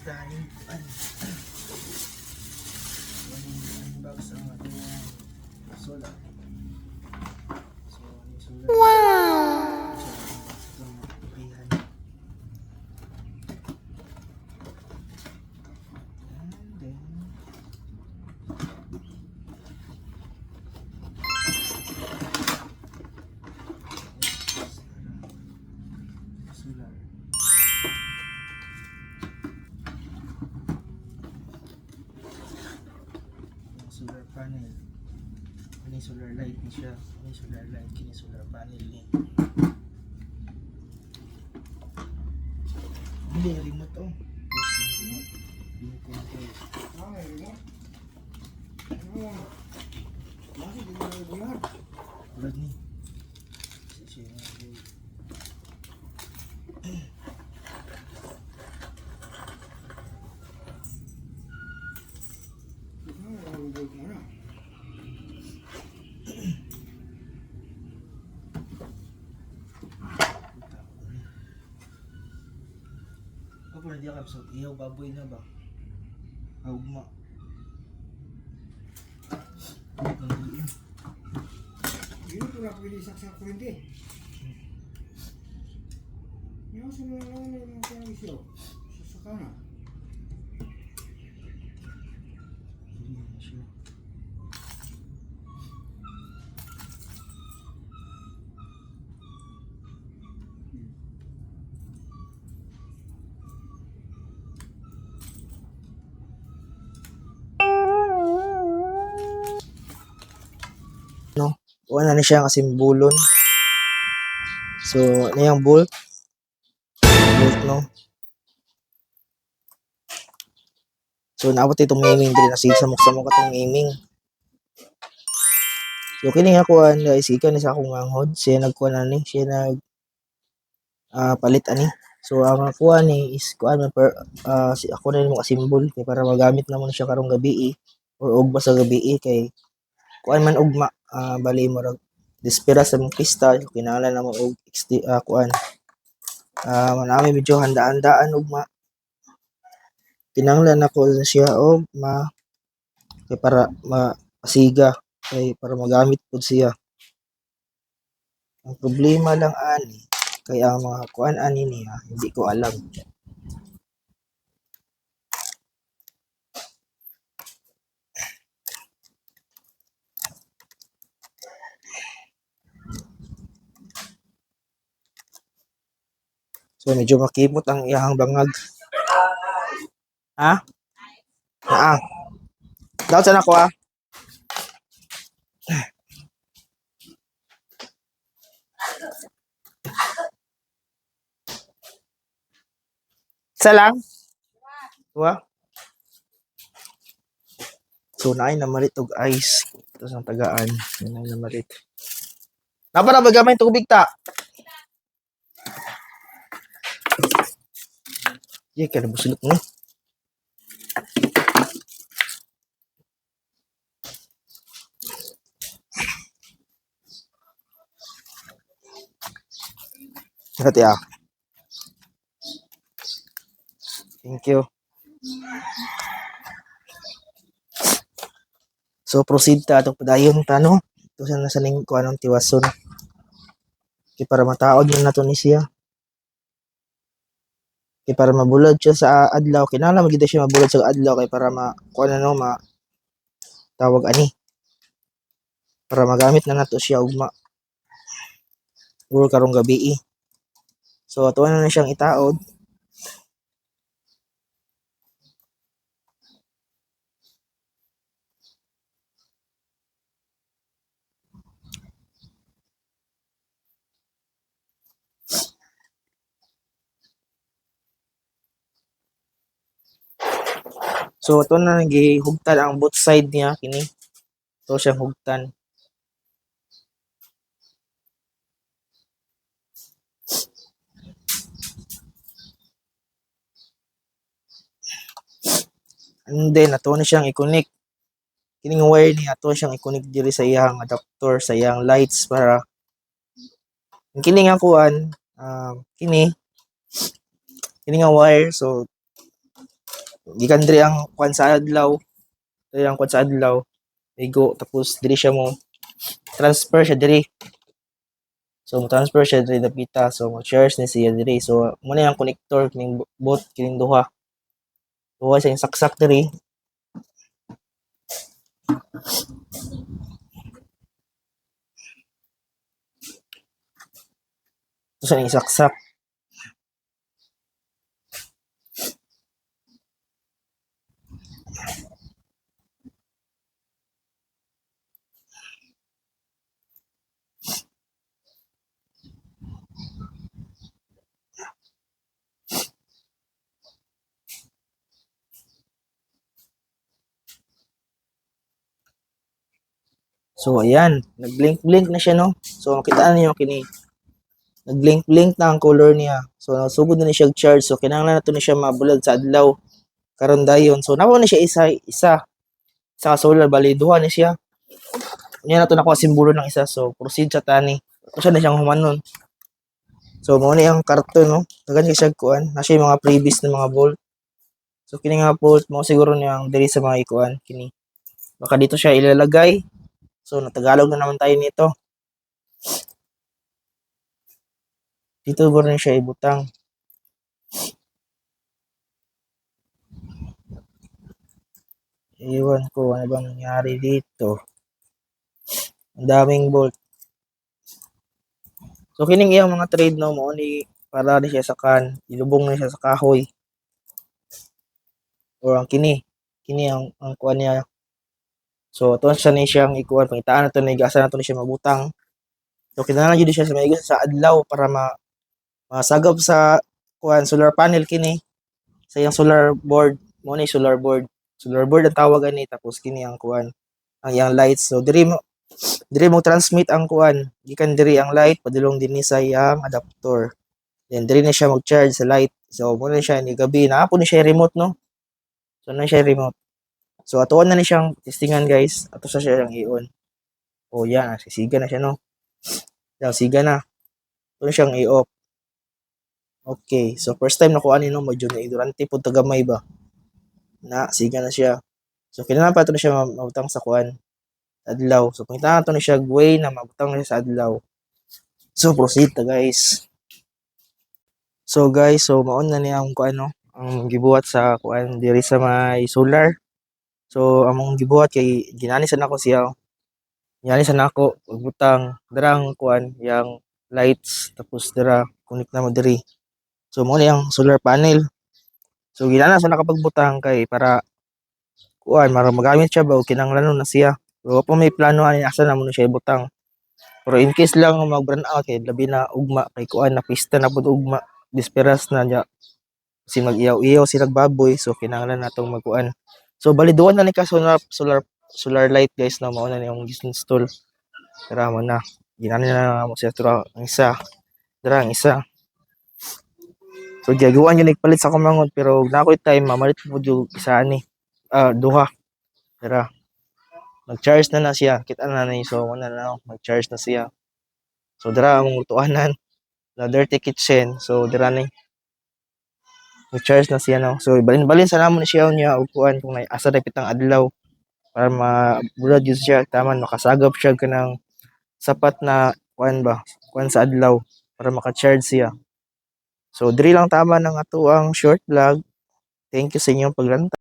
tayo unbox ang ating solar. So, yung solar. Wow! So, itong ipihan. And then, solar. Solar panel. Kini solar light ni siya. Kini solar light, kini solar panel ni. Hindi remote oh. Yes, remote. Remote control. Ah, remote. Masih di dalam bulan. Ulad ni. Siya na. Apa na dia kapsot? Iyaw baboy na ba? Haugma. Nandiyan. Ini pula pilih saksa kuende. Yang sebenarnya yang saya isu sekarang. Hindi na siya. No, wala na siya kasi bulon. So, ano yung bolt? Bolt, no? So, naabot itong naming din na samok-samok itong naming. So, kini nga kuhan guys, ikaw na sa akong anghod. Siya nagkuhan na ni, siya nag palit ani. So, ang kuhan ni is kuhan man ako na yung kasimbol para magamit na mo siya karong gabi or ugma sa gabi kay kuan man ugma bali mo rag dispira sa mong pista kinahanglan na mo og kuan manami medyo handaan ugma kinahanglan ako siya og kay para masiga kay para magamit pud siya. Ang problema lang ani kay ang mga kuan ani niya hindi ko alam. So medyo makimot ang iyang bangag. Ha? Daw sana ko Isa lang? Wa? So naay na marit og ice. Tapos ang tagaan. Naay na marit. Napa na bagamay tubig ta? Ye kada busulok mo. Hati ah. Thank you. So proceed ta atong padayon tanong. Ito sa nasaning ko anong tiwason. Kay para mataod man nato ni siya. Kay para mabulod siya sa adlaw. Kinahanglan magid siya mabulod sa adlaw kay para kuan ano tawag ani. Para magamit na nato siya ugma. Or karong gabi. So ato na siyang itaod. So ito na gihugtan ang both side niya kini. Ito siyang hugtan. And then ato na siyang i-connect. Kining wire ni ato siyang i-connect diri sa iyang adapter sa iyang lights para kini nga kuan kini nga wire so gikan diri ang kuan sa adlaw, diri ang kuan sa adlaw, igo tapos diri siya mo transfer siya diri. So mo transfer siya diri dapita. So mo shares ni siya diri. So mo na ang connector kining both kining duha. Duha siyang saksak diri. So sa isaksak. So ayan, nag-blink-blink na siya no. So makita niyo kini nag-blink-blink na ang color niya. So nasugod na ni siya charge. So kinahanglan nato ni siya mabulag sa adlaw karon dayon. So nakuha na siya isa sa solar bali duha ni siya. Niya nato nakuha simbolo ng isa. So proceed sa tani. Ito siya na siyang humanon. So mo ni ang karton no. Dagan siya kuan. Na siya yung mga previous na mga bolt. So kini nga bolt mo siguro niyang diri sa mga ikuan kini. Baka dito siya ilalagay. So natagalog na naman tayo nito. Dito siguro na siya ibutang. Iwan ko ano bang nangyari dito. Ang daming bolt. So kining iyang mga trade no mo ni para ni siya sa kan, ilubong na siya sa kahoy. Or ang kini ang kuan niya. So tuon siya ni siyang ikuan pangitaan nato ni gasa nato ni siya mabutang. So kinahanglan jud siya sa maigos sa adlaw para masagap sa kuan solar panel kini sa iyang solar board. Mo ni solar board. Solar board ang tawag ani tapos kini ang kuan ang iyang lights. So diri mo transmit ang kuan gikan diri ang light padulong dinhi sa iyang adapter. Then diri na siya mag-charge sa light. So mo na siya ni gabi na po ni siya remote no. So na siya remote. So atuon na ni siyang testingan guys. Ato sa siyang i-on. Oh yan, sisiga na siya no. Yan siga na. Ito siyang i-off. Okay, so first time nakuha ni no medyo na idurante pud tagamay ba. Na siga na siya. So kinahanglan pa ito na siya mabutang sa kuan adlaw. So pangita to ni siya way na mabutang na siya sa adlaw. So proceed ta guys. So guys, so maon na niya ang kuan no, ang gibuhat sa kuan diri sa may solar. So among gibuhat kay ginani sa nako siya. Ginani sa nako pagbutang darang kuan yang lights tapos dira connect na mo diri. So mo ni ang solar panel. So ginana sa nakapagbutang kay para kuan mara magamit siya ba o kinahanglan na siya. So pa may plano ani asa na mo na siya ibutang. Pero in case lang mag burn out kay labi na ugma kay kuan na pista na pud ugma disperas na niya si mag-iyaw-iyaw si nagbaboy so kinahanglan natong magkuan. So bali duwan na ni ka solar light guys na mao na ni yung install. Tara mo na. Ginani na mo siya tura ang isa. Tara ang isa. So gagawan yun nagpalit sa kumangon pero na ko time mamalit po yung isa ni duha. Tara. Mag-charge na siya. Kita na ni so na mag-charge na siya. So dira ang tuanan na dirty kitchen. So dira ni mag-charge na siya no. So balin-balin sa namon siya niya og kuan kung may asa dapit ang adlaw para mabulad yun siya taman makasagap siya kanang sapat na kuan ba kuan sa adlaw para maka-charge siya. So diri lang tama ng ato ang short vlog. Thank you sa inyong paglanta.